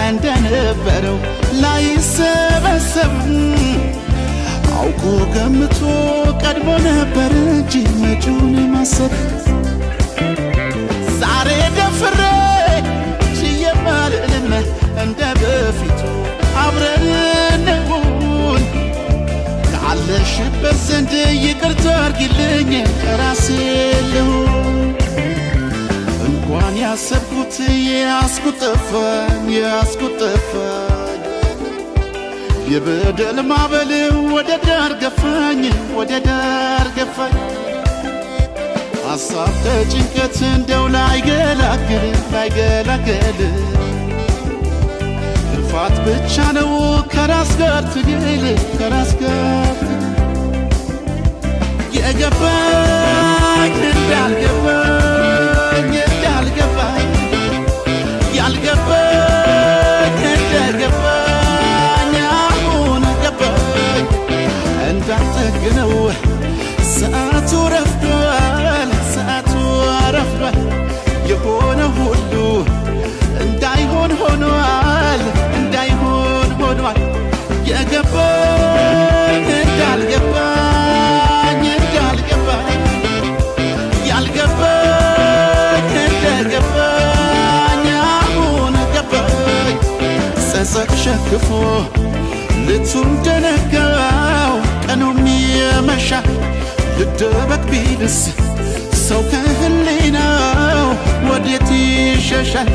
እንደነበረው ላይሰበሰብ አውቆ ገምቶ ቀድሞ ነበር እንጂ መጪውን ማሰብ ዛሬ ደፍሬ ሲየማልልም እንደ በፊቱ አብረን እንሁን ካለሽበት ዘንድ ይቅርታ አድርጊልኝ ራሴ ልሁን እንኳን ያሰብኩት ያስኩጠፋኝ የበደል ማዕበል ወደ ዳር ገፋኝ ሐሳብ ተጭንቀት እንደው ላይገላግል ልፋት ብቻ ነው ከራስ ጋር ትግል የገባኝ እንዳልገባኝ ያልገባኝ እንደገባኝ አሁን ገባኝ እንዳልጠግነው ሰዓቱ ረፍዷል የሆነ ሁሉ እንዳይሆን ሆኗል የገባኝ እንዳልገባኝ ያልገባኝ እንደገባኝ አሁን ገባኝ ጸጸት ሸክፎ ልቱን ደነጋው ቀኑም የመሻ ልደበቅ ቢልስ ሰው ከህሊናው ወዴት ይሸሻል